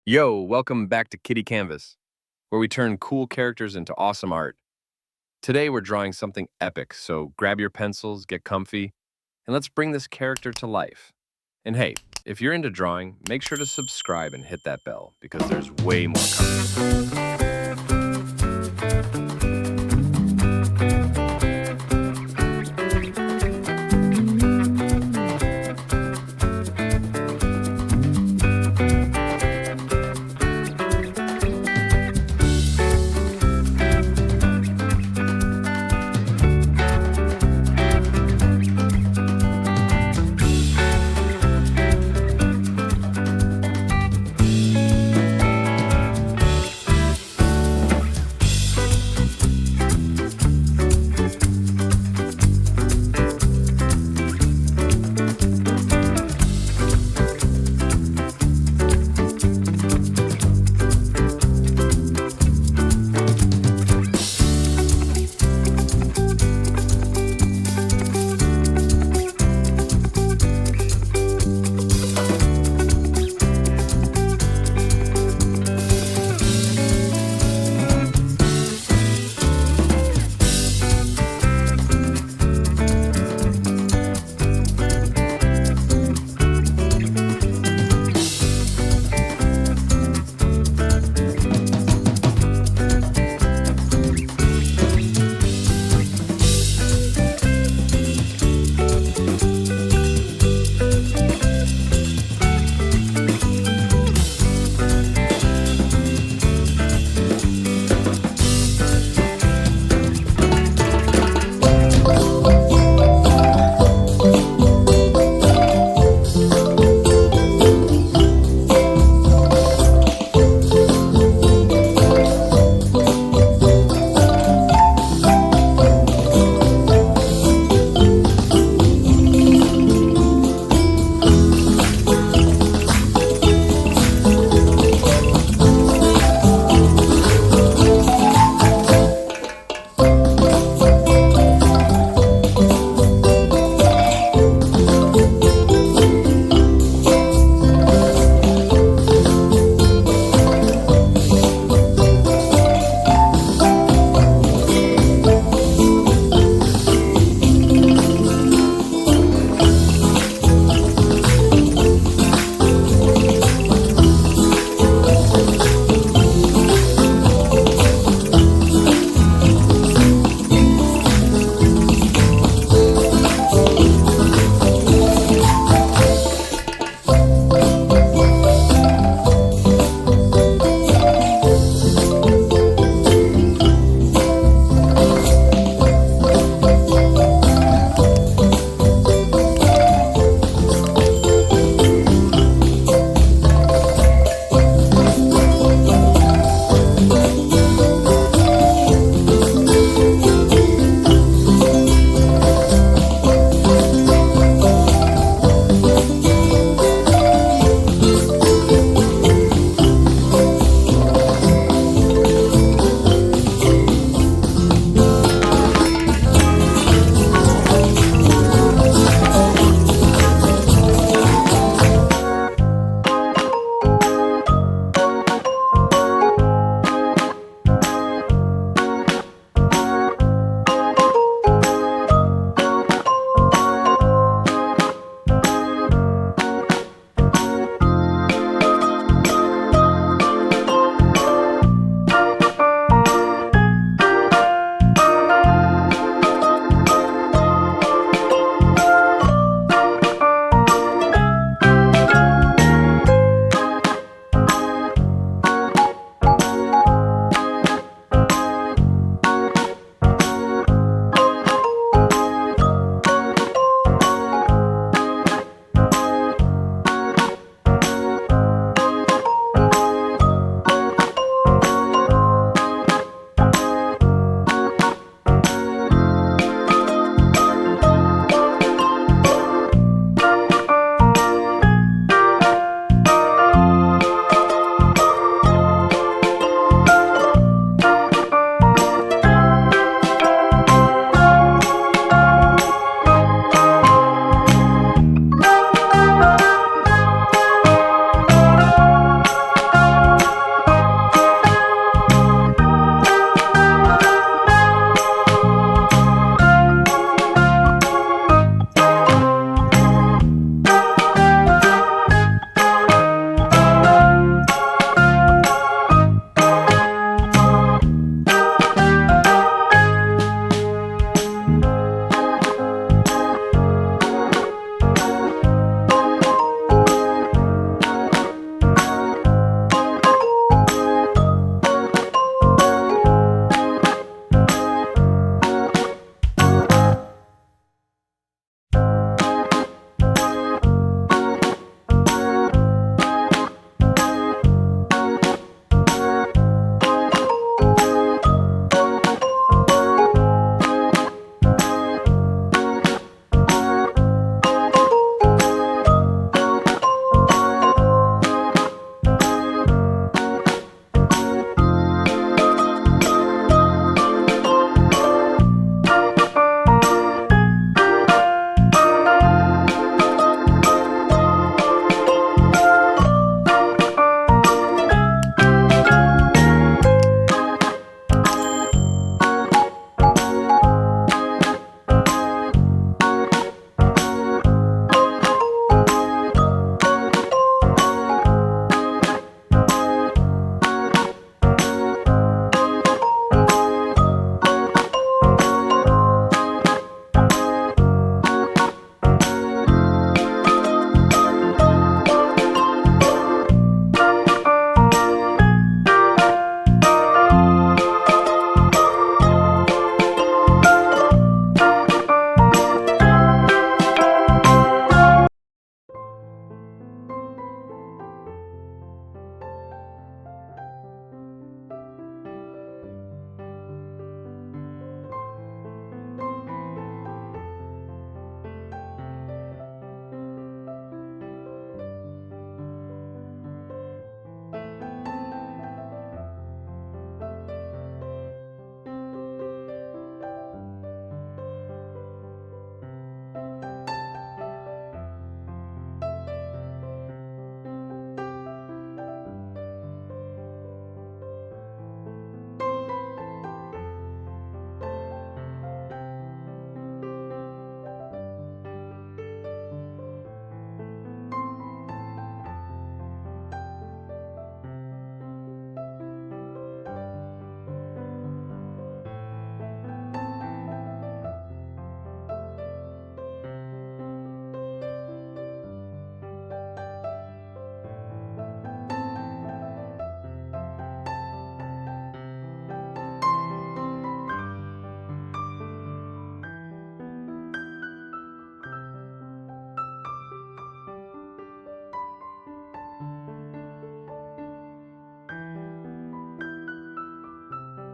Yo, welcome back to Kitty Canvas, where we turn cool characters into awesome art. Today we're drawing something epic, so grab your pencils, get comfy, and let's bring this character to life. And hey, if you're into drawing, make sure to subscribe and hit that bell because there's way more coming.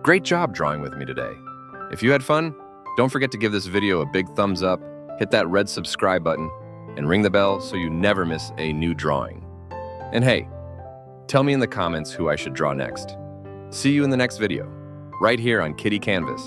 Great job drawing with me today. If you had fun, don't forget to give this video a big thumbs up, hit that red subscribe button, and ring the bell so you never miss a new drawing. And hey, tell me in the comments who I should draw next. See you in the next video, right here on Kitty Canvas.